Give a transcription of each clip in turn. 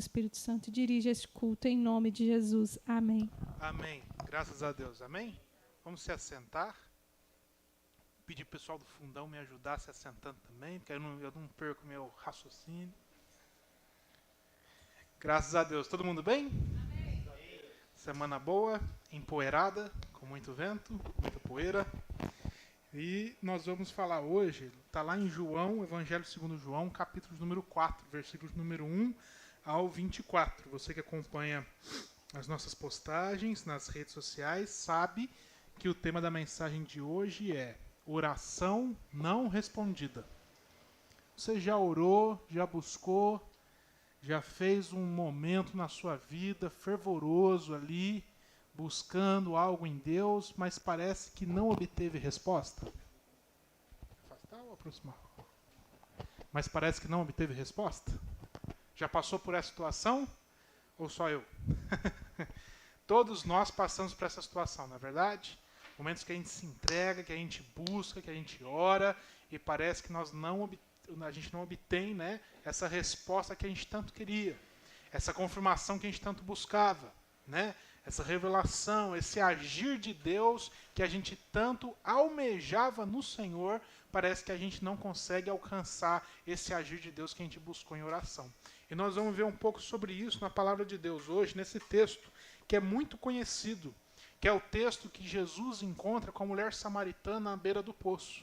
Espírito Santo dirige este culto em nome de Jesus. Amém. Amém. Graças a Deus. Amém? Vamos se assentar. Pedir pro pessoal do fundão me ajudar se assentando também, porque eu não perco meu raciocínio. Graças a Deus. Todo mundo bem? Amém. Semana boa, empoeirada, com muito vento, muita poeira. E nós vamos falar hoje, está lá em João, Evangelho segundo João, capítulo número 4, versículos número 1 ao 24. Você que acompanha as nossas postagens nas redes sociais sabe que o tema da mensagem de hoje é oração não respondida. Você já orou, já buscou, já fez um momento na sua vida fervoroso ali, buscando algo em Deus, mas parece que não obteve resposta? Afastar ou aproximar? Mas parece que não obteve resposta? Já passou por essa situação? Ou só eu? Todos nós passamos por essa situação, não é verdade? Momentos que a gente se entrega, que a gente busca, que a gente ora e parece que a gente não obtém, né, essa resposta que a gente tanto queria, essa confirmação que a gente tanto buscava, né? Essa revelação, esse agir de Deus que a gente tanto almejava no Senhor, parece que a gente não consegue alcançar esse agir de Deus que a gente buscou em oração. E nós vamos ver um pouco sobre isso na palavra de Deus hoje, nesse texto, que é muito conhecido, que é o texto que Jesus encontra com a mulher samaritana à beira do poço.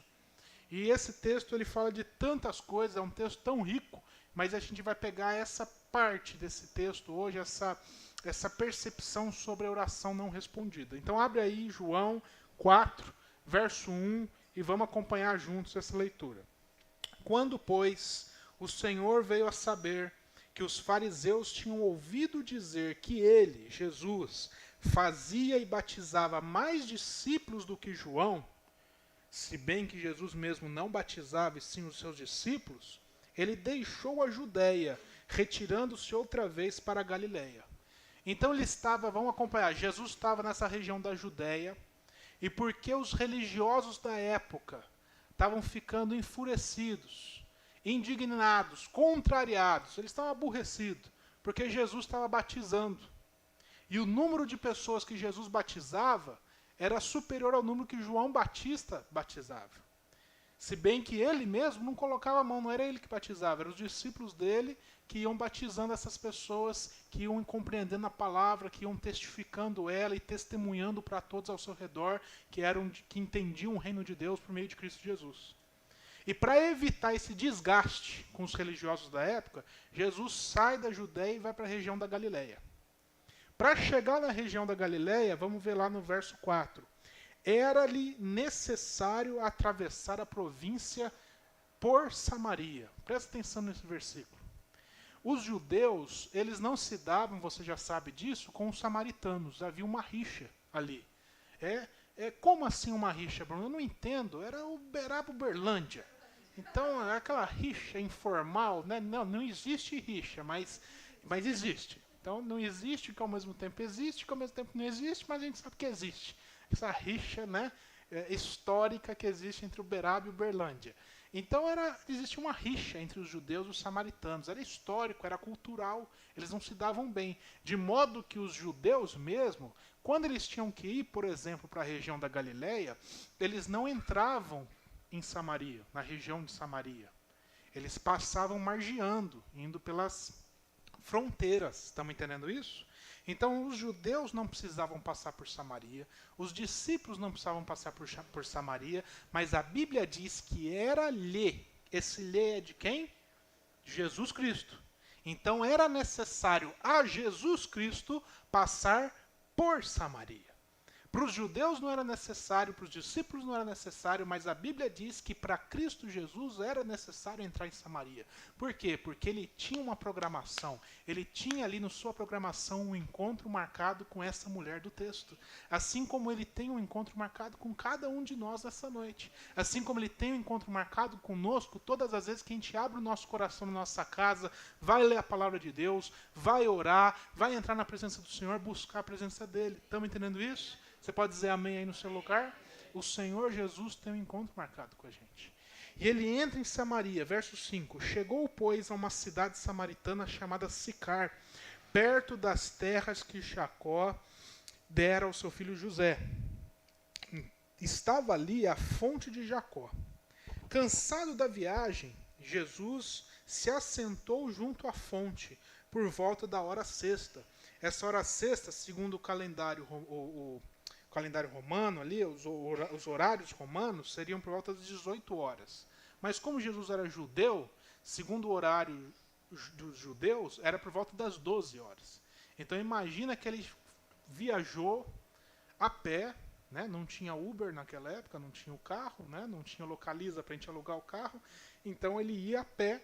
E esse texto ele fala de tantas coisas, é um texto tão rico, mas a gente vai pegar essa parte desse texto hoje, essa percepção sobre a oração não respondida. Então abre aí João 4, verso 1, e vamos acompanhar juntos essa leitura. Quando, pois, o Senhor veio a saber que os fariseus tinham ouvido dizer que ele, Jesus, fazia e batizava mais discípulos do que João, se bem que Jesus mesmo não batizava e sim os seus discípulos, ele deixou a Judéia, retirando-se outra vez para a Galiléia. Então ele estava, vamos acompanhar, Jesus estava nessa região da Judéia, e porque os religiosos da época estavam ficando enfurecidos, indignados, contrariados, eles estavam aborrecidos, porque Jesus estava batizando. E o número de pessoas que Jesus batizava era superior ao número que João Batista batizava. Se bem que ele mesmo não colocava a mão, não era ele que batizava, eram os discípulos dele que iam batizando essas pessoas, que iam compreendendo a palavra, que iam testificando ela e testemunhando para todos ao seu redor, que entendiam o reino de Deus por meio de Cristo Jesus. E para evitar esse desgaste com os religiosos da época, Jesus sai da Judéia e vai para a região da Galiléia. Para chegar na região da Galiléia, vamos ver lá no verso 4. Era-lhe necessário atravessar a província por Samaria. Presta atenção nesse versículo. Os judeus, eles não se davam, você já sabe disso, com os samaritanos. Havia uma rixa ali. Como assim uma rixa, Bruno? Eu não entendo. Era o Uberlândia. Então, é aquela rixa informal, né? Não existe rixa, mas existe. Então, não existe que ao mesmo tempo existe, que ao mesmo tempo não existe, mas a gente sabe que existe. Essa rixa, né, histórica que existe entre Uberaba e Uberlândia. Então, existia uma rixa entre os judeus e os samaritanos. Era histórico, era cultural. Eles não se davam bem. De modo que os judeus mesmo, quando eles tinham que ir, por exemplo, para a região da Galiléia, eles não entravam em Samaria, na região de Samaria. Eles passavam margeando, indo pelas fronteiras. Estamos entendendo isso? Então, os judeus não precisavam passar por Samaria, os discípulos não precisavam passar por Samaria, mas a Bíblia diz que era-lhe. Esse lhe é de quem? De Jesus Cristo. Então, era necessário a Jesus Cristo passar por Samaria. Para os judeus não era necessário, para os discípulos não era necessário, mas a Bíblia diz que para Cristo Jesus era necessário entrar em Samaria. Por quê? Porque ele tinha uma programação, ele tinha ali na sua programação um encontro marcado com essa mulher do texto. Assim como ele tem um encontro marcado com cada um de nós essa noite. Assim como ele tem um encontro marcado conosco todas as vezes que a gente abre o nosso coração na nossa casa, vai ler a palavra de Deus, vai orar, vai entrar na presença do Senhor, buscar a presença dele. Estamos entendendo isso? Você pode dizer amém aí no seu lugar? O Senhor Jesus tem um encontro marcado com a gente. E ele entra em Samaria, verso 5. Chegou, pois, a uma cidade samaritana chamada Sicar, perto das terras que Jacó dera ao seu filho José. Estava ali a fonte de Jacó. Cansado da viagem, Jesus se assentou junto à fonte, por volta da hora sexta. Essa hora sexta, segundo o calendário romano ali, os horários romanos, seriam por volta das 18 horas. Mas como Jesus era judeu, segundo o horário dos judeus, era por volta das 12 horas. Então imagina que ele viajou a pé, né? Não tinha Uber naquela época, não tinha o carro, né? Não tinha Localiza para a gente alugar o carro. Então ele ia a pé,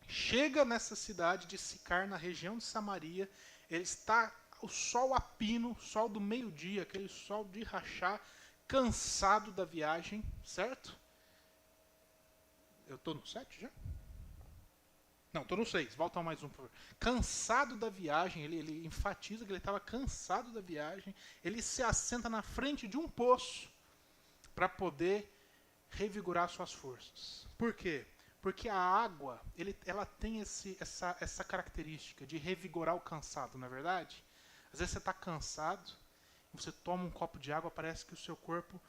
chega nessa cidade de Sicar, na região de Samaria. Ele está o sol a pino, sol do meio-dia, aquele sol de rachar, cansado da viagem, certo? Eu estou no 7 já? Não, estou no 6, volta mais um, por favor. Cansado da viagem, ele enfatiza que ele estava cansado da viagem, ele se assenta na frente de um poço para poder revigorar suas forças. Por quê? Porque a água, ela tem essa característica de revigorar o cansado, não é verdade? Às vezes você está cansado, você toma um copo de água, parece que o seu corpo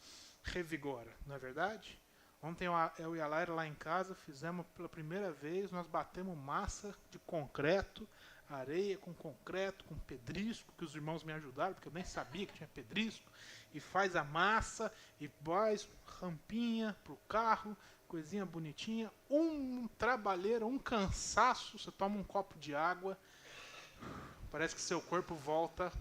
revigora, não é verdade? Ontem eu e a Laira lá em casa fizemos pela primeira vez, nós batemos massa de concreto, areia com concreto, com pedrisco, que os irmãos me ajudaram, porque eu nem sabia que tinha pedrisco, e faz a massa, e faz rampinha para o carro, coisinha bonitinha, um trabalheiro, um cansaço, você toma um copo de água, parece que seu corpo volta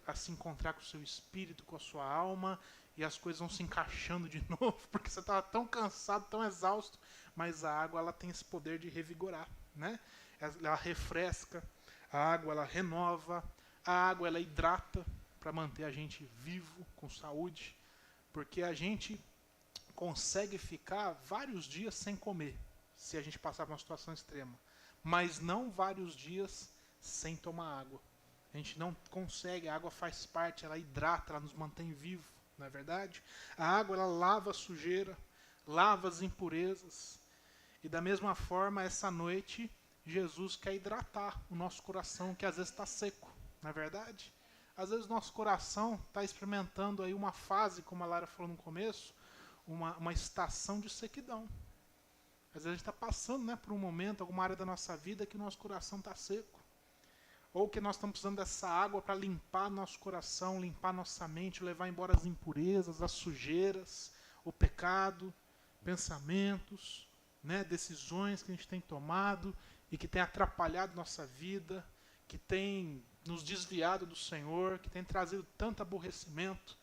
a se encontrar com o seu espírito, com a sua alma, e as coisas vão se encaixando de novo, porque você estava tão cansado, tão exausto, mas a água ela tem esse poder de revigorar, né? Ela refresca, a água ela renova, a água ela hidrata para manter a gente vivo, com saúde, porque a gente consegue ficar vários dias sem comer, se a gente passar por uma situação extrema, mas não vários dias sem tomar água. A gente não consegue, a água faz parte, ela hidrata, ela nos mantém vivos, não é verdade? A água ela lava a sujeira, lava as impurezas. E da mesma forma, essa noite, Jesus quer hidratar o nosso coração, que às vezes está seco, não é verdade? Às vezes o nosso coração está experimentando aí uma fase, como a Lara falou no começo, uma estação de sequidão. Às vezes a gente está passando, né, por um momento, alguma área da nossa vida que o nosso coração está seco. Ou que nós estamos precisando dessa água para limpar nosso coração, limpar nossa mente, levar embora as impurezas, as sujeiras, o pecado, pensamentos, né, decisões que a gente tem tomado e que tem atrapalhado nossa vida, que tem nos desviado do Senhor, que tem trazido tanto aborrecimento.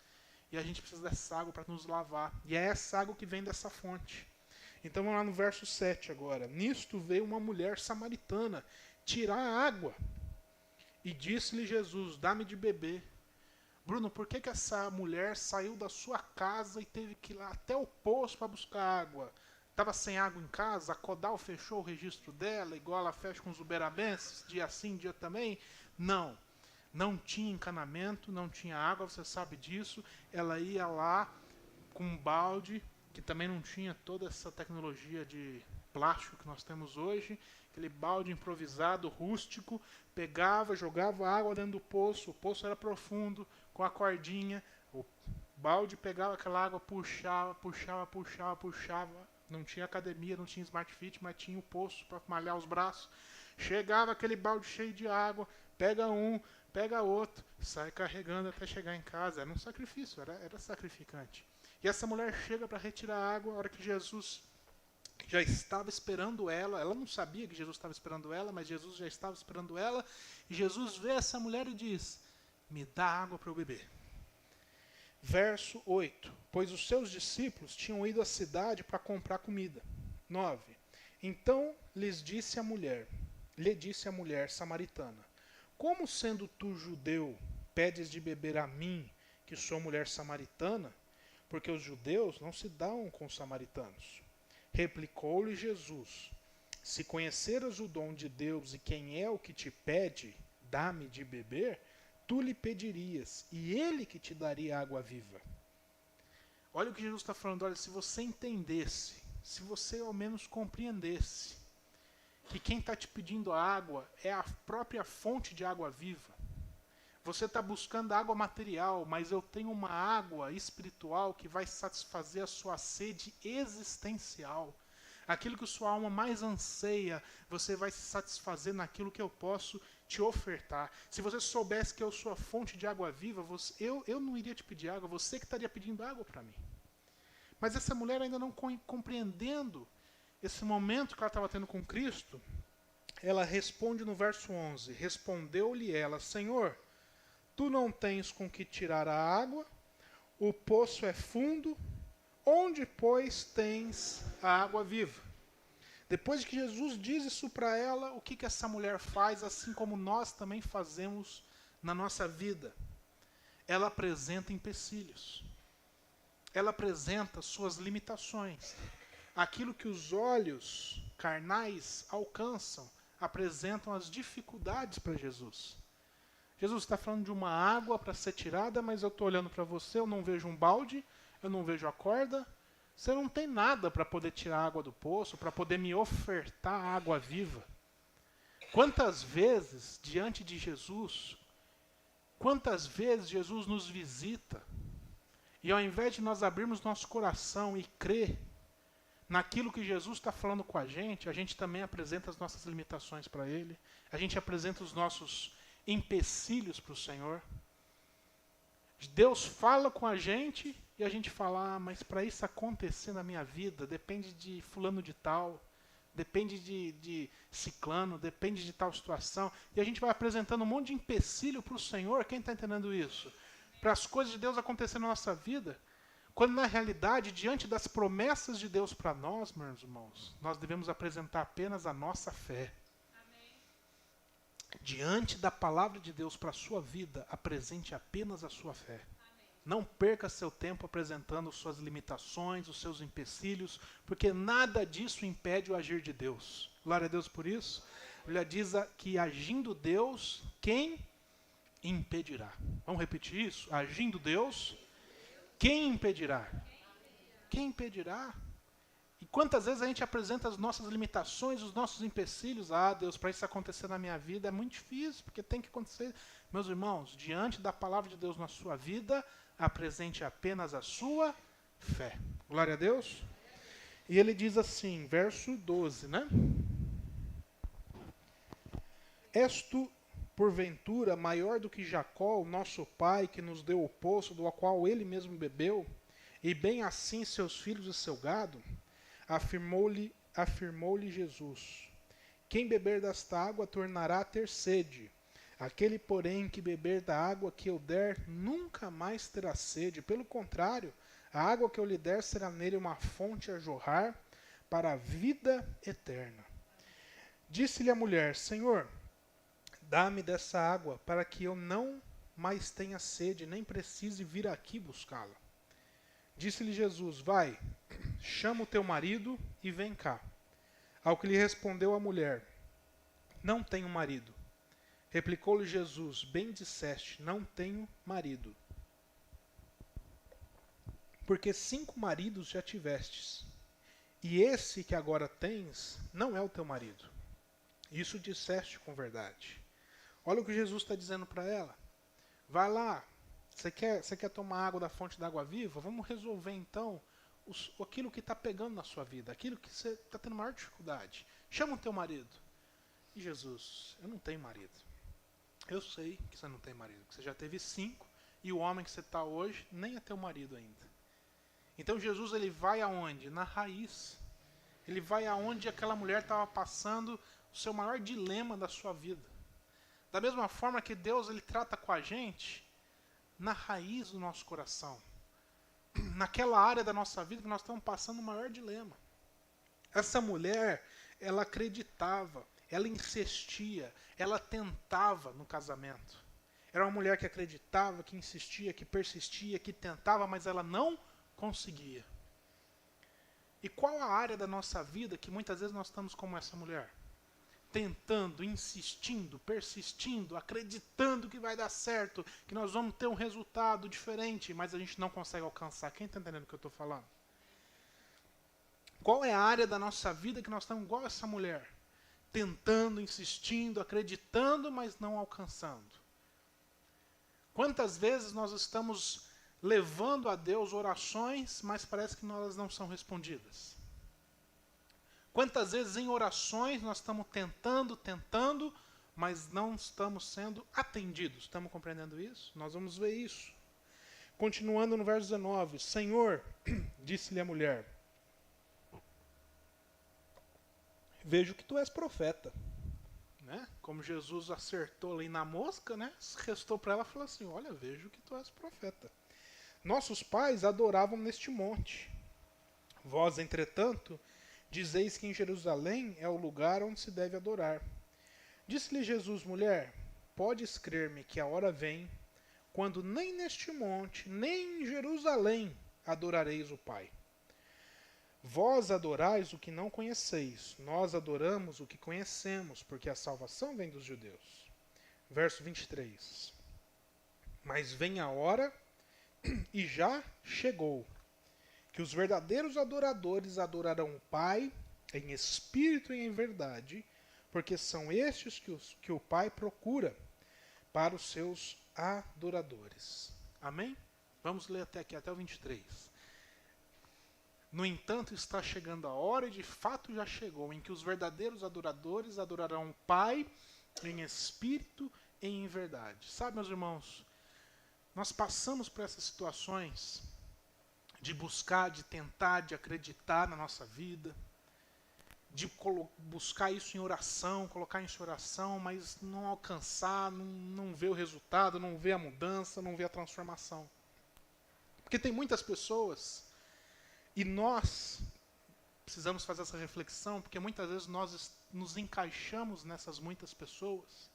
E a gente precisa dessa água para nos lavar. E é essa água que vem dessa fonte. Então vamos lá no verso 7 agora. Nisto veio uma mulher samaritana tirar a água. E disse-lhe Jesus, dá-me de beber. Bruno, por que essa mulher saiu da sua casa e teve que ir lá até o poço para buscar água? Estava sem água em casa, a Codal fechou o registro dela, igual ela fecha com os uberabenses, dia sim, dia também? Não. Não tinha encanamento, não tinha água, você sabe disso. Ela ia lá com um balde, que também não tinha toda essa tecnologia de plástico que nós temos hoje, aquele balde improvisado, rústico, pegava, jogava água dentro do poço, o poço era profundo, com a cordinha, o balde pegava aquela água, puxava, não tinha academia, não tinha Smart Fit, mas tinha o poço para malhar os braços, chegava aquele balde cheio de água, pega um, pega outro, sai carregando até chegar em casa, era um sacrifício, era sacrificante. E essa mulher chega para retirar a água, a hora que Jesus já estava esperando ela não sabia que Jesus estava esperando ela, mas Jesus já estava esperando ela, e Jesus vê essa mulher e diz, me dá água para eu beber. Verso 8, pois os seus discípulos tinham ido à cidade para comprar comida. 9, então lhe disse a mulher samaritana, como sendo tu judeu, pedes de beber a mim, que sou mulher samaritana? Porque os judeus não se dão com os samaritanos. Replicou-lhe Jesus, se conheceras o dom de Deus e quem é o que te pede, dá-me de beber, tu lhe pedirias, e ele que te daria água viva. Olha o que Jesus está falando, olha, se você entendesse se você ao menos compreendesse que quem está te pedindo água é a própria fonte de água viva. Você está buscando água material, mas eu tenho uma água espiritual que vai satisfazer a sua sede existencial. Aquilo que a sua alma mais anseia, você vai se satisfazer naquilo que eu posso te ofertar. Se você soubesse que eu sou a fonte de água viva, eu não iria te pedir água, você que estaria pedindo água para mim. Mas essa mulher ainda não compreendendo esse momento que ela estava tendo com Cristo, ela responde no verso 11, respondeu-lhe ela, Senhor, tu não tens com que tirar a água, o poço é fundo, onde, pois, tens a água viva? Depois de que Jesus diz isso para ela, o que essa mulher faz, assim como nós também fazemos na nossa vida? Ela apresenta empecilhos. Ela apresenta suas limitações. Aquilo que os olhos carnais alcançam, apresentam as dificuldades para Jesus. Jesus está falando de uma água para ser tirada, mas eu estou olhando para você, eu não vejo um balde, eu não vejo a corda. Você não tem nada para poder tirar a água do poço, para poder me ofertar água viva. Quantas vezes, diante de Jesus, quantas vezes Jesus nos visita, e ao invés de nós abrirmos nosso coração e crer naquilo que Jesus está falando com a gente também apresenta as nossas limitações para Ele, a gente apresenta os nossos empecilhos para o Senhor. Deus fala com a gente e a gente fala, mas para isso acontecer na minha vida, depende de fulano de tal, depende de ciclano, depende de tal situação. E a gente vai apresentando um monte de empecilho para o Senhor, quem está entendendo isso? Para as coisas de Deus acontecerem na nossa vida, quando na realidade, diante das promessas de Deus para nós, meus irmãos, nós devemos apresentar apenas a nossa fé. Diante da palavra de Deus para a sua vida, apresente apenas a sua fé. Não perca seu tempo apresentando suas limitações, os seus empecilhos, porque nada disso impede o agir de Deus. Glória a Deus por isso. A Bíblia diz que agindo Deus, quem impedirá? Vamos repetir isso? Agindo Deus, quem impedirá? Quem impedirá? E quantas vezes a gente apresenta as nossas limitações, os nossos empecilhos? Ah, Deus, para isso acontecer na minha vida é muito difícil, porque tem que acontecer. Meus irmãos, diante da palavra de Deus na sua vida, apresente apenas a sua fé. Glória a Deus. E ele diz assim, verso 12, né? És tu, porventura, maior do que Jacó, o nosso pai, que nos deu o poço, do qual ele mesmo bebeu, e bem assim seus filhos e seu gado? Afirmou-lhe Jesus, quem beber desta água tornará a ter sede. Aquele, porém, que beber da água que eu der, nunca mais terá sede. Pelo contrário, a água que eu lhe der será nele uma fonte a jorrar para a vida eterna. Disse-lhe a mulher, Senhor, dá-me dessa água, para que eu não mais tenha sede, nem precise vir aqui buscá-la. Disse-lhe Jesus, vai, chama o teu marido e vem cá. Ao que lhe respondeu a mulher, não tenho marido. Replicou-lhe Jesus, bem disseste, não tenho marido. Porque 5 maridos já tivestes, e esse que agora tens não é o teu marido. Isso disseste com verdade. Olha o que Jesus está dizendo para ela. Vai lá, você quer tomar água da fonte da água viva? Vamos resolver então aquilo que está pegando na sua vida, aquilo que você está tendo maior dificuldade. Chama o teu marido. E Jesus, eu não tenho marido. Eu sei que você não tem marido, que você já teve 5, e o homem que você está hoje nem é teu marido ainda. Então Jesus, ele vai aonde? Na raiz. Ele vai aonde aquela mulher estava passando o seu maior dilema da sua vida. Da mesma forma que Deus, ele trata com a gente na raiz do nosso coração. Naquela área da nossa vida que nós estamos passando o maior dilema. Essa mulher, ela acreditava, ela insistia, ela tentava no casamento. Era uma mulher que acreditava, que insistia, que persistia, que tentava, mas ela não conseguia. E qual a área da nossa vida que muitas vezes nós estamos como essa mulher? Tentando, insistindo, persistindo, acreditando que vai dar certo, que nós vamos ter um resultado diferente, mas a gente não consegue alcançar. Quem está entendendo o que eu estou falando? Qual é a área da nossa vida que nós estamos igual essa mulher? Tentando, insistindo, acreditando, mas não alcançando. Quantas vezes nós estamos levando a Deus orações, mas parece que elas não são respondidas? Quantas vezes em orações nós estamos tentando, mas não estamos sendo atendidos? Estamos compreendendo isso? Nós vamos ver isso. Continuando no verso 19. Senhor, disse-lhe a mulher, vejo que tu és profeta. Né? Como Jesus acertou ali na mosca, né? Restou para ela e falou assim, olha, vejo que tu és profeta. Nossos pais adoravam neste monte. Vós, entretanto, dizeis que em Jerusalém é o lugar onde se deve adorar. Disse-lhe Jesus, mulher, podes crer-me que a hora vem, quando nem neste monte, nem em Jerusalém adorareis o Pai. Vós adorais o que não conheceis, nós adoramos o que conhecemos, porque a salvação vem dos judeus. Verso 23. Mas vem a hora, e já chegou, que os verdadeiros adoradores adorarão o Pai em espírito e em verdade, porque são estes que o Pai procura para os seus adoradores. Amém? Vamos ler até aqui, até o 23. No entanto, está chegando a hora, e de fato já chegou, em que os verdadeiros adoradores adorarão o Pai em espírito e em verdade. Sabe, meus irmãos, nós passamos por essas situações de buscar, de tentar, de acreditar na nossa vida, de buscar isso em oração, colocar isso em oração, mas não alcançar, não ver o resultado, não ver a mudança, não ver a transformação. Porque tem muitas pessoas, e nós precisamos fazer essa reflexão, porque muitas vezes nós nos encaixamos nessas muitas pessoas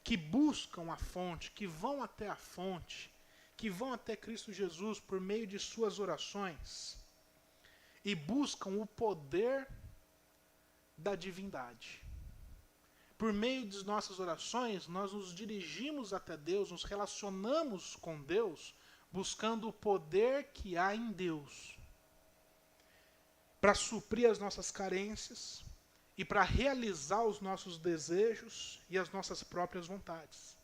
que buscam a fonte, que vão até a fonte, que vão até Cristo Jesus por meio de suas orações e buscam o poder da divindade. Por meio de nossas orações, nós nos dirigimos até Deus, nos relacionamos com Deus, buscando o poder que há em Deus para suprir as nossas carências e para realizar os nossos desejos e as nossas próprias vontades.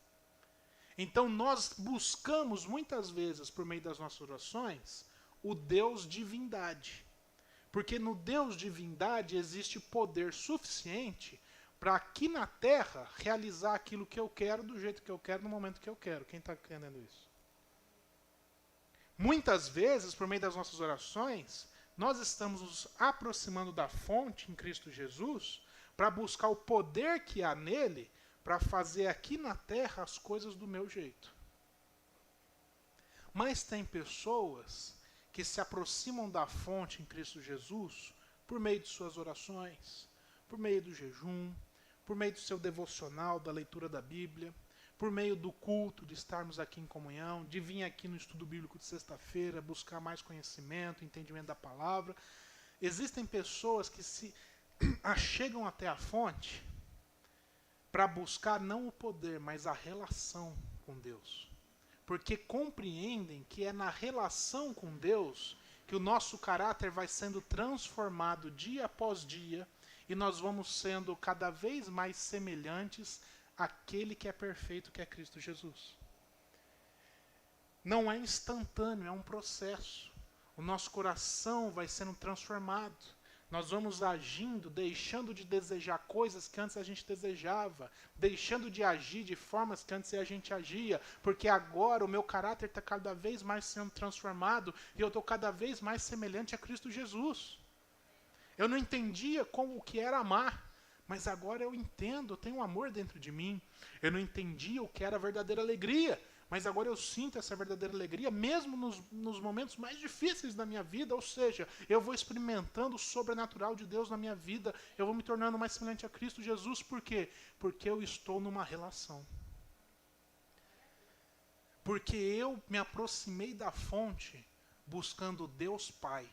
Então nós buscamos muitas vezes, por meio das nossas orações, o Deus divindade. Porque no Deus divindade existe poder suficiente para aqui na terra realizar aquilo que eu quero, do jeito que eu quero, no momento que eu quero. Quem está entendendo isso? Muitas vezes, por meio das nossas orações, nós estamos nos aproximando da fonte em Cristo Jesus para buscar o poder que há nele para fazer aqui na terra as coisas do meu jeito. Mas tem pessoas que se aproximam da fonte em Cristo Jesus por meio de suas orações, por meio do jejum, por meio do seu devocional, da leitura da Bíblia, por meio do culto, de estarmos aqui em comunhão, de vir aqui no estudo bíblico de sexta-feira, buscar mais conhecimento, entendimento da palavra. Existem pessoas que se achegam até a fonte para buscar não o poder, mas a relação com Deus. Porque compreendem que é na relação com Deus que o nosso caráter vai sendo transformado dia após dia e nós vamos sendo cada vez mais semelhantes àquele que é perfeito, que é Cristo Jesus. Não é instantâneo, é um processo. O nosso coração vai sendo transformado. Nós vamos agindo, deixando de desejar coisas que antes a gente desejava, deixando de agir de formas que antes a gente agia, porque agora o meu caráter está cada vez mais sendo transformado e eu estou cada vez mais semelhante a Cristo Jesus. Eu não entendia como o que era amar, mas agora eu entendo, eu tenho um amor dentro de mim. Eu não entendia o que era a verdadeira alegria, mas agora eu sinto essa verdadeira alegria, mesmo nos momentos mais difíceis da minha vida, ou seja, eu vou experimentando o sobrenatural de Deus na minha vida, eu vou me tornando mais semelhante a Cristo Jesus, por quê? Porque eu estou numa relação. Porque eu me aproximei da fonte buscando Deus Pai,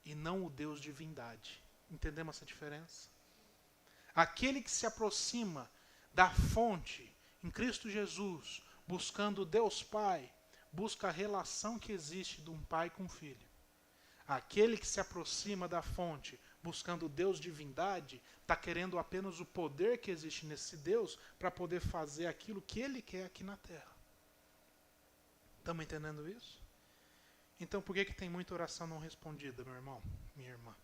e não o Deus divindade. Entendemos essa diferença? Aquele que se aproxima da fonte em Cristo Jesus, buscando Deus Pai, busca a relação que existe de um pai com um filho. Aquele que se aproxima da fonte, buscando Deus divindade, está querendo apenas o poder que existe nesse Deus para poder fazer aquilo que ele quer aqui na terra. Estamos entendendo isso? Então por que tem muita oração não respondida, meu irmão, minha irmã?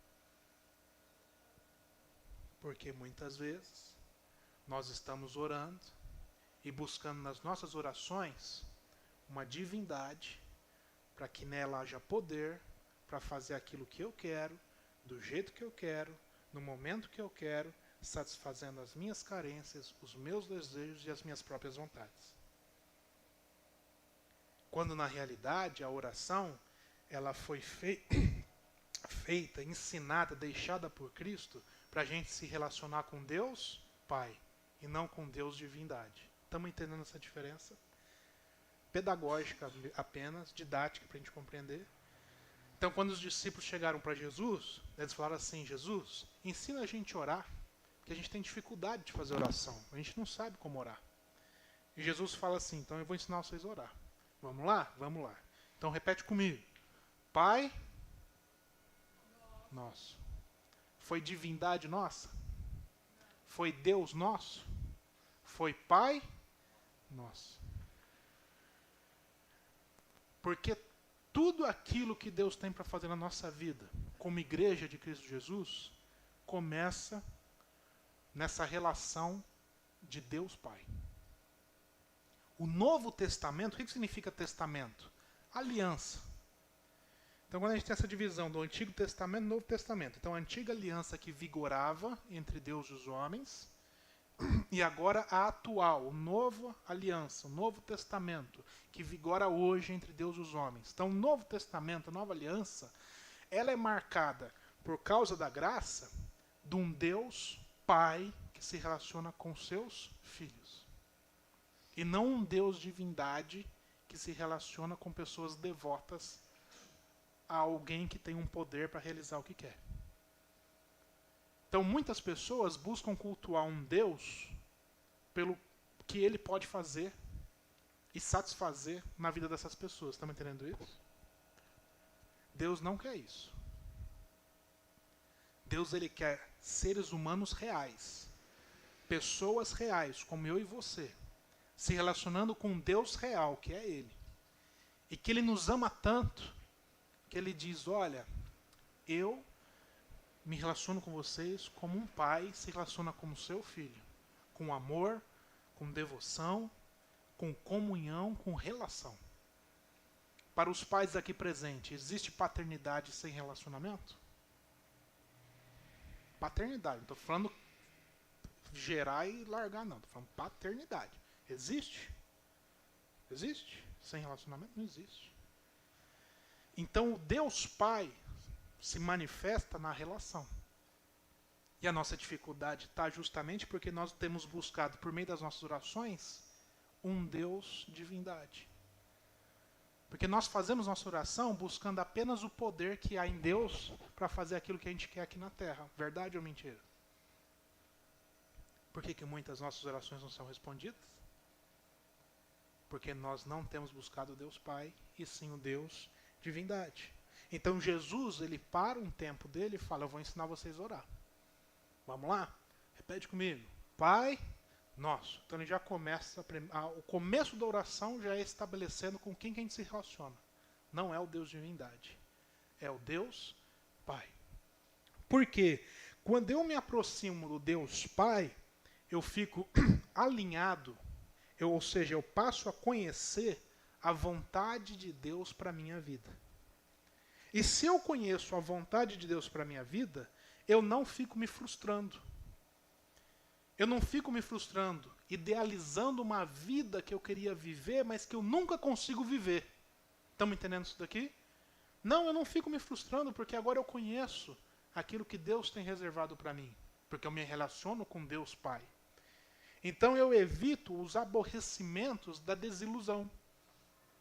Porque muitas vezes nós estamos orando e buscando nas nossas orações uma divindade para que nela haja poder para fazer aquilo que eu quero, do jeito que eu quero, no momento que eu quero, satisfazendo as minhas carências, os meus desejos e as minhas próprias vontades. Quando na realidade a oração ela foi feita, ensinada, deixada por Cristo para a gente se relacionar com Deus Pai e não com Deus divindade. Estamos entendendo essa diferença? Pedagógica apenas, didática para a gente compreender. Então, quando os discípulos chegaram para Jesus, eles falaram assim: Jesus, ensina a gente a orar, porque a gente tem dificuldade de fazer oração, a gente não sabe como orar. E Jesus fala assim: então eu vou ensinar vocês a orar. Vamos lá? Vamos lá. Então repete comigo. Pai nosso. Foi divindade nossa? Foi Deus nosso? Foi Pai nosso. Porque tudo aquilo que Deus tem para fazer na nossa vida, como igreja de Cristo Jesus, começa nessa relação de Deus Pai. O Novo Testamento, o que significa testamento? Aliança. Então, quando a gente tem essa divisão do Antigo Testamento e do Novo Testamento, então a antiga aliança que vigorava entre Deus e os homens, e agora a atual, a nova aliança, o Novo Testamento, que vigora hoje entre Deus e os homens. Então, o Novo Testamento, a nova aliança, ela é marcada por causa da graça de um Deus Pai que se relaciona com seus filhos. E não um Deus divindade que se relaciona com pessoas devotas a alguém que tem um poder para realizar o que quer. Então, muitas pessoas buscam cultuar um Deus pelo que ele pode fazer e satisfazer na vida dessas pessoas. Estão me entendendo isso? Deus não quer isso. Deus, ele quer seres humanos reais. Pessoas reais, como eu e você, se relacionando com um Deus real, que é ele. E que ele nos ama tanto, que ele diz: olha, eu me relaciono com vocês como um pai se relaciona com o seu filho. Com amor, com devoção, com comunhão, com relação. Para os pais aqui presentes, existe paternidade sem relacionamento? Paternidade, não estou falando gerar e largar, não. Estou falando paternidade. Existe? Existe? Sem relacionamento? Não existe. Então, o Deus Pai se manifesta na relação. E a nossa dificuldade está justamente porque nós temos buscado, por meio das nossas orações, um Deus divindade. Porque nós fazemos nossa oração buscando apenas o poder que há em Deus para fazer aquilo que a gente quer aqui na terra. Verdade ou mentira? Por que muitas nossas orações não são respondidas? Porque nós não temos buscado o Deus Pai, e sim o Deus divindade. Então Jesus, ele para um tempo dele e fala: eu vou ensinar vocês a orar. Vamos lá? Repete comigo. Pai nosso. Então ele já começa, o começo da oração já é estabelecendo com quem que a gente se relaciona. Não é o Deus divindade. É o Deus Pai. Por quê? Quando eu me aproximo do Deus Pai, eu fico alinhado, ou seja, eu passo a conhecer a vontade de Deus para a minha vida. E se eu conheço a vontade de Deus para a minha vida, eu não fico me frustrando. Eu não fico me frustrando, idealizando uma vida que eu queria viver, mas que eu nunca consigo viver. Estão entendendo isso daqui? Não, eu não fico me frustrando, porque agora eu conheço aquilo que Deus tem reservado para mim. Porque eu me relaciono com Deus Pai. Então eu evito os aborrecimentos da desilusão,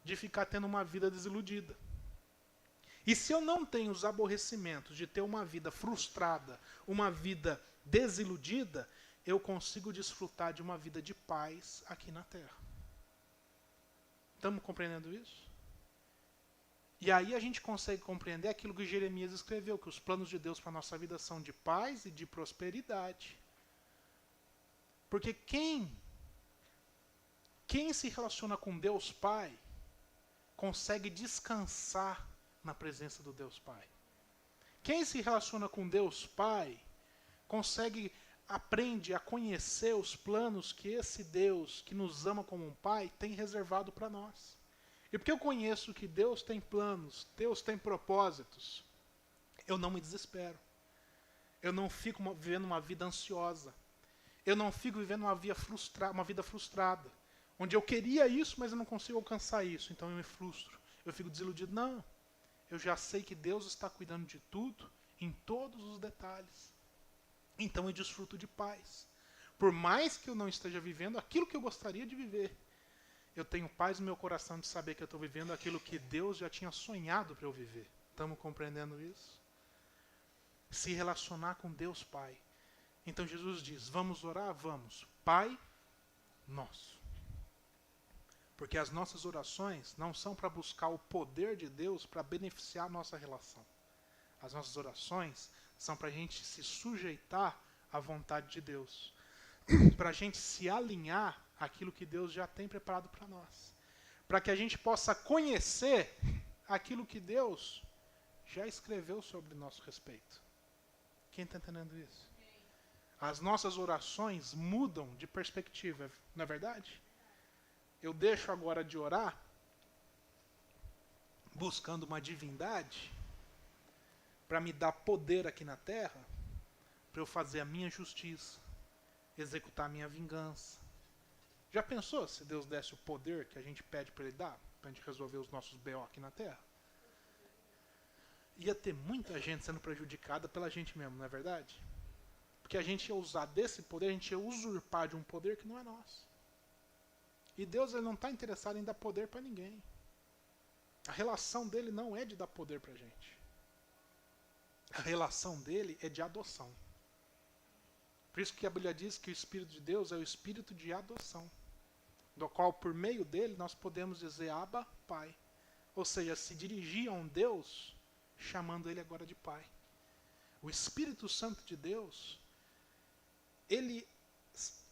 de ficar tendo uma vida desiludida. E se eu não tenho os aborrecimentos de ter uma vida frustrada, uma vida desiludida, eu consigo desfrutar de uma vida de paz aqui na terra. Estamos compreendendo isso? E aí a gente consegue compreender aquilo que Jeremias escreveu, que os planos de Deus para a nossa vida são de paz e de prosperidade. Porque quem se relaciona com Deus Pai, consegue descansar na presença do Deus Pai. Quem se relaciona com Deus Pai, aprende a conhecer os planos que esse Deus, que nos ama como um Pai, tem reservado para nós. E porque eu conheço que Deus tem planos, Deus tem propósitos, eu não me desespero. Eu não fico vivendo uma vida ansiosa. Eu não fico vivendo uma vida frustrada. Onde eu queria isso, mas eu não consigo alcançar isso. Então eu me frustro. Eu fico desiludido. Não. Eu já sei que Deus está cuidando de tudo, em todos os detalhes. Então eu desfruto de paz. Por mais que eu não esteja vivendo aquilo que eu gostaria de viver, eu tenho paz no meu coração de saber que eu estou vivendo aquilo que Deus já tinha sonhado para eu viver. Estamos compreendendo isso? Se relacionar com Deus Pai. Então Jesus diz, vamos orar? Vamos. Pai nosso. Porque as nossas orações não são para buscar o poder de Deus para beneficiar a nossa relação. As nossas orações são para a gente se sujeitar à vontade de Deus. Para a gente se alinhar àquilo que Deus já tem preparado para nós. Para que a gente possa conhecer aquilo que Deus já escreveu sobre nosso respeito. Quem está entendendo isso? As nossas orações mudam de perspectiva, não é verdade? Eu deixo agora de orar buscando uma divindade para me dar poder aqui na terra, para eu fazer a minha justiça, executar a minha vingança. Já pensou se Deus desse o poder que a gente pede para Ele dar, para a gente resolver os nossos BO aqui na terra? Ia ter muita gente sendo prejudicada pela gente mesmo, não é verdade? Porque a gente ia usar desse poder, a gente ia usurpar de um poder que não é nosso. E Deus ele não está interessado em dar poder para ninguém. A relação dele não é de dar poder para a gente. A relação dele é de adoção. Por isso que a Bíblia diz que o Espírito de Deus é o Espírito de adoção, do qual por meio dele nós podemos dizer Abba, Pai. Ou seja, se dirigir a um Deus chamando ele agora de Pai. O Espírito Santo de Deus, ele...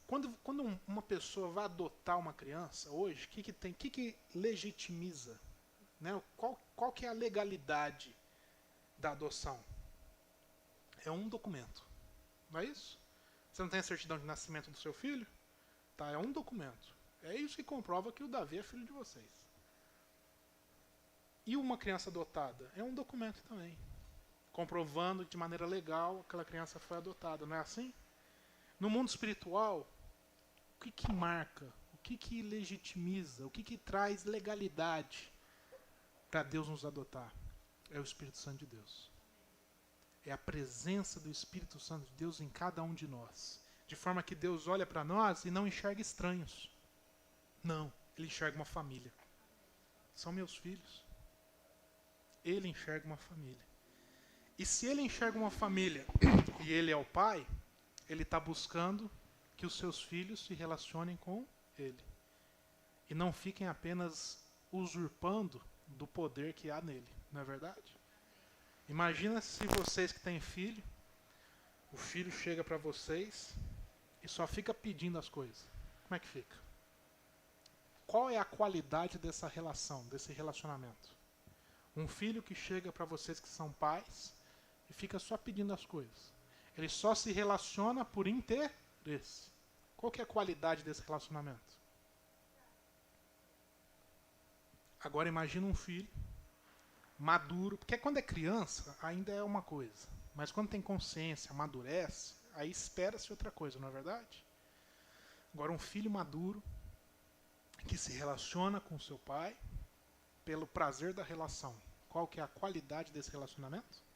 Quando uma pessoa vai adotar uma criança hoje, o que legitimiza? Né? Qual que é a legalidade da adoção? É um documento. Não é isso? Você não tem a certidão de nascimento do seu filho? Tá, é um documento. É isso que comprova que o Davi é filho de vocês. E uma criança adotada? É um documento também. Comprovando que de maneira legal aquela criança foi adotada. Não é assim? No mundo espiritual, o que marca, o que legitimiza, o que traz legalidade para Deus nos adotar? É o Espírito Santo de Deus. É a presença do Espírito Santo de Deus em cada um de nós. De forma que Deus olha para nós e não enxerga estranhos. Não, Ele enxerga uma família. São meus filhos. Ele enxerga uma família. E se Ele enxerga uma família e Ele é o Pai, Ele está buscando que os seus filhos se relacionem com Ele. E não fiquem apenas usurpando do poder que há nele. Não é verdade? Imagina se vocês que têm filho, o filho chega para vocês e só fica pedindo as coisas. Como é que fica? Qual é a qualidade dessa relação, desse relacionamento? Um filho que chega para vocês que são pais e fica só pedindo as coisas. Ele só se relaciona por interesse. Qual que é a qualidade desse relacionamento? Agora imagina um filho maduro, porque quando é criança ainda é uma coisa, mas quando tem consciência, amadurece, aí espera-se outra coisa, não é verdade? Agora um filho maduro que se relaciona com seu pai pelo prazer da relação. Qual que é a qualidade desse relacionamento?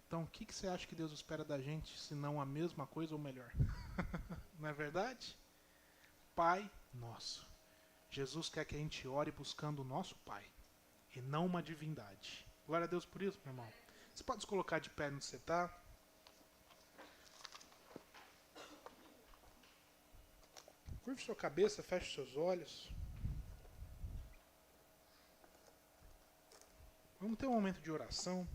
Então, o que você acha que Deus espera da gente, se não a mesma coisa ou melhor? Não é verdade? Pai nosso. Jesus quer que a gente ore buscando o nosso Pai, e não uma divindade. Glória a Deus por isso, meu irmão. Você pode se colocar de pé onde você está? Curve sua cabeça, feche seus olhos. Vamos ter um momento de oração.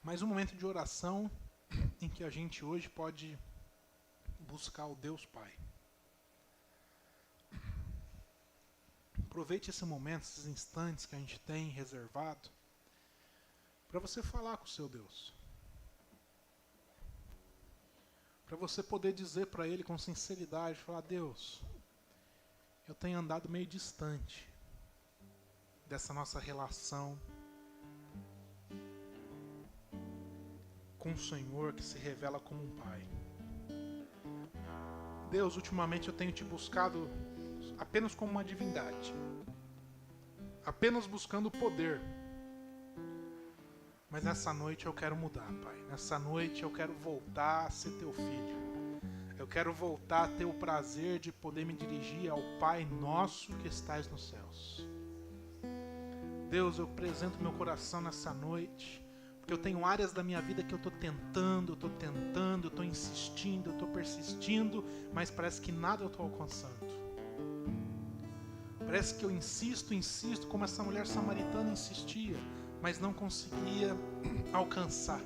Mais um momento de oração em que a gente hoje pode buscar o Deus Pai. Aproveite esse momento, esses instantes que a gente tem reservado, para você falar com o seu Deus. Para você poder dizer para Ele com sinceridade, falar: Deus, eu tenho andado meio distante dessa nossa relação com o Senhor, que se revela como um Pai. Deus, ultimamente eu tenho te buscado apenas como uma divindade, apenas buscando o poder. Mas nessa noite eu quero mudar, Pai. Nessa noite eu quero voltar a ser teu filho. Eu quero voltar a ter o prazer de poder me dirigir ao Pai nosso que estás nos céus. Deus, eu apresento meu coração nessa noite, porque eu tenho áreas da minha vida que eu estou tentando, eu estou insistindo, eu estou persistindo, mas parece que nada eu estou alcançando. Parece que eu insisto, como essa mulher samaritana insistia, mas não conseguia alcançar.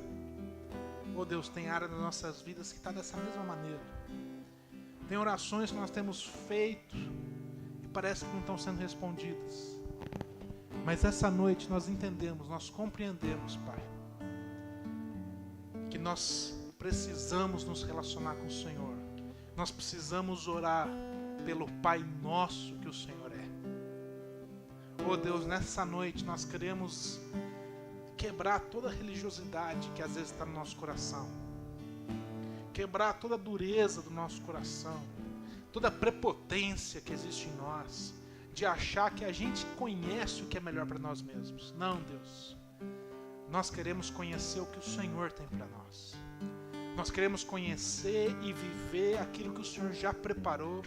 Oh Deus, tem área das nossas vidas que está dessa mesma maneira. Tem orações que nós temos feito e parece que não estão sendo respondidas. Mas essa noite nós entendemos, nós compreendemos, Pai, que nós precisamos nos relacionar com o Senhor. Nós precisamos orar pelo Pai nosso que o Senhor é. Oh Deus, nessa noite nós queremos quebrar toda a religiosidade que às vezes está no nosso coração. Quebrar toda a dureza do nosso coração. Toda a prepotência que existe em nós. De achar que a gente conhece o que é melhor para nós mesmos. Não, Deus. Nós queremos conhecer o que o Senhor tem para nós. Nós queremos conhecer e viver aquilo que o Senhor já preparou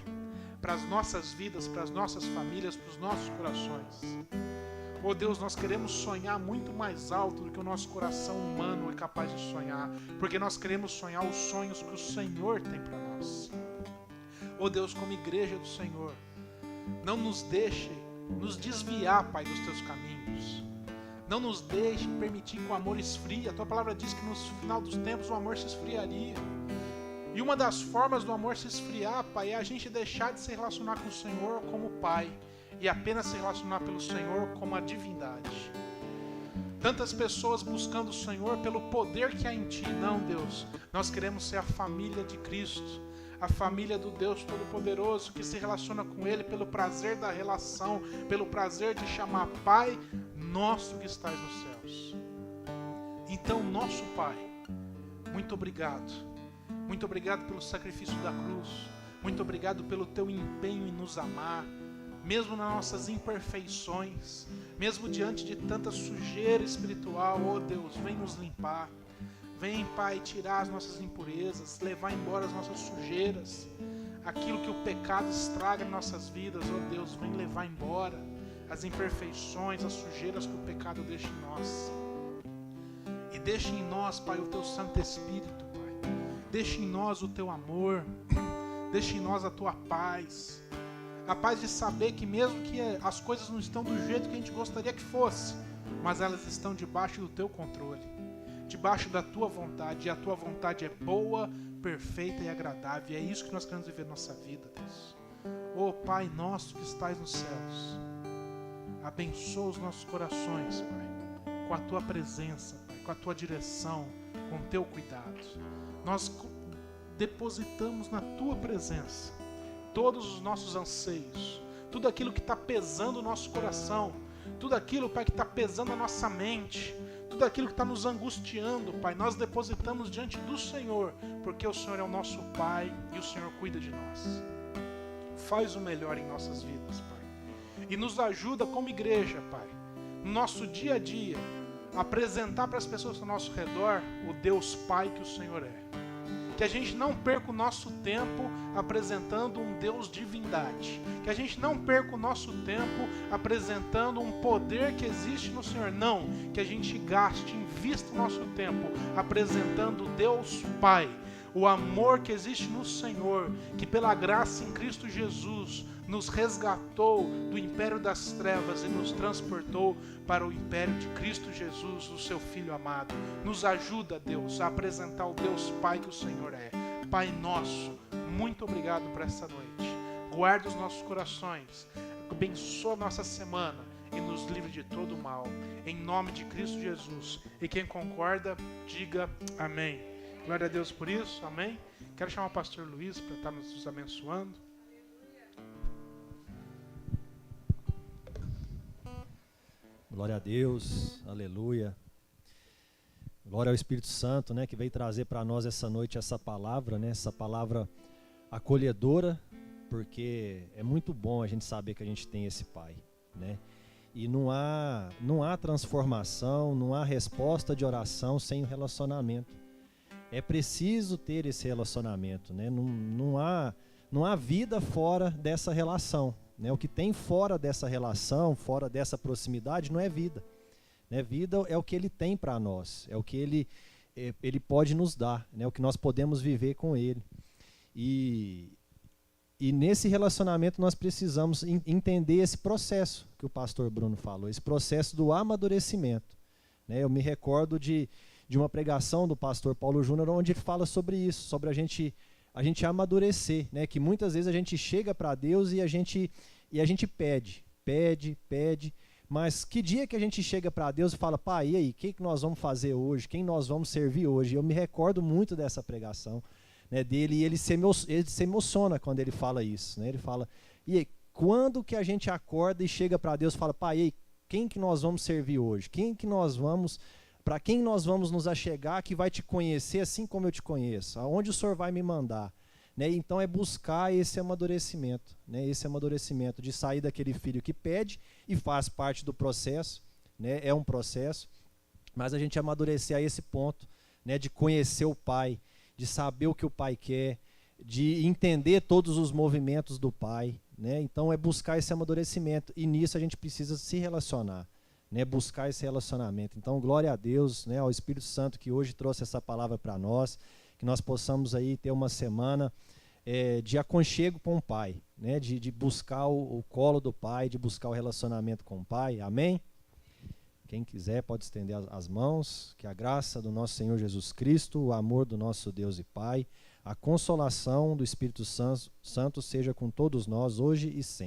para as nossas vidas, para as nossas famílias, para os nossos corações. Oh Deus, nós queremos sonhar muito mais alto do que o nosso coração humano é capaz de sonhar, porque nós queremos sonhar os sonhos que o Senhor tem para nós. Oh Deus, como igreja do Senhor, não nos deixe nos desviar, Pai, dos teus caminhos. Não nos deixe permitir que o amor esfrie. A tua palavra diz que no final dos tempos o amor se esfriaria. E uma das formas do amor se esfriar, Pai, é a gente deixar de se relacionar com o Senhor como Pai e apenas se relacionar pelo Senhor como a divindade. Tantas pessoas buscando o Senhor pelo poder que há em Ti. Não, Deus, nós queremos ser a família de Cristo, a família do Deus Todo-Poderoso que se relaciona com Ele pelo prazer da relação, pelo prazer de chamar Pai nosso que estás nos céus. Então, nosso Pai, muito obrigado. Muito obrigado pelo sacrifício da cruz. Muito obrigado pelo teu empenho em nos amar, mesmo nas nossas imperfeições, mesmo diante de tanta sujeira espiritual. Oh Deus, vem nos limpar. Vem, Pai, tirar as nossas impurezas, levar embora as nossas sujeiras, aquilo que o pecado estraga em nossas vidas. Oh Deus, vem levar embora as imperfeições, as sujeiras que o pecado deixa em nós. E deixa em nós, Pai, o teu Santo Espírito, Pai. Deixa em nós o teu amor, deixa em nós a tua paz. A paz de saber que mesmo que as coisas não estão do jeito que a gente gostaria que fosse, mas elas estão debaixo do teu controle, debaixo da tua vontade, e a tua vontade é boa, perfeita e agradável. E é isso que nós queremos viver na nossa vida, Deus. Oh Pai nosso que estás nos céus, abençoa os nossos corações, Pai, com a tua presença, Pai, com a tua direção, com o teu cuidado. Nós depositamos na tua presença todos os nossos anseios, tudo aquilo que está pesando o nosso coração, tudo aquilo, Pai, que está pesando a nossa mente, tudo aquilo que está nos angustiando, Pai, nós depositamos diante do Senhor, porque o Senhor é o nosso Pai e o Senhor cuida de nós. Faz o melhor em nossas vidas, Pai, e nos ajuda como igreja, Pai, no nosso dia a dia, a apresentar para as pessoas ao nosso redor o Deus Pai que o Senhor é. que a gente não perca o nosso tempo apresentando um Deus divindade, que a gente não perca o nosso tempo apresentando um poder que existe no Senhor, não, que a gente gaste, invista o nosso tempo apresentando Deus Pai, o amor que existe no Senhor, que pela graça em Cristo Jesus nos resgatou do império das trevas e nos transportou para o império de Cristo Jesus, o seu Filho amado. Nos ajuda, Deus, a apresentar o Deus Pai que o Senhor é. Pai nosso, muito obrigado por essa noite. Guarda os nossos corações, abençoa a nossa semana e nos livre de todo o mal. Em nome de Cristo Jesus. E quem concorda, diga amém. Glória a Deus por isso, amém. Quero chamar o pastor Luiz para estar nos abençoando. Glória a Deus, aleluia. Glória ao Espírito Santo, né, que veio trazer para nós essa noite essa palavra, né, essa palavra acolhedora, porque é muito bom a gente saber que a gente tem esse Pai, né? E não há transformação, não há resposta de oração sem o relacionamento. É preciso ter esse relacionamento, né? Não há vida fora dessa relação, né? O que tem fora dessa relação, fora dessa proximidade, não é vida, né? Vida é o que Ele tem para nós, é o que Ele pode nos dar, né? O que nós podemos viver com Ele. E nesse relacionamento nós precisamos entender esse processo que o pastor Bruno falou, esse processo do amadurecimento, né? Eu me recordo de uma pregação do pastor Paulo Júnior, onde ele fala sobre isso, sobre a gente amadurecer, né? Que muitas vezes a gente chega para Deus e a gente pede, mas que dia que a gente chega para Deus e fala, pai, e aí, o que nós vamos fazer hoje, quem nós vamos servir hoje? Eu me recordo muito dessa pregação, né, dele, e ele se emociona quando ele fala isso, né? Ele fala, e aí, quando que a gente acorda e chega para Deus e fala, pai, e aí, quem que nós vamos servir hoje? Para quem nós vamos nos achegar que vai te conhecer assim como eu te conheço? Aonde o Senhor vai me mandar? Né? Então é buscar esse amadurecimento, né? Esse amadurecimento de sair daquele filho que pede e faz parte do processo, né? É um processo, mas a gente amadurecer a esse ponto, né? De conhecer o Pai, de saber o que o Pai quer, de entender todos os movimentos do Pai, né? Então é buscar esse amadurecimento, e nisso a gente precisa se relacionar, né? Buscar esse relacionamento. Então glória a Deus, né? Ao Espírito Santo que hoje trouxe essa palavra para nós, que nós possamos aí ter uma semana de aconchego com o Pai, né? De buscar o colo do Pai, de buscar o relacionamento com o Pai, amém? Quem quiser pode estender as mãos, que a graça do nosso Senhor Jesus Cristo, o amor do nosso Deus e Pai, a consolação do Espírito Santo seja com todos nós hoje e sempre.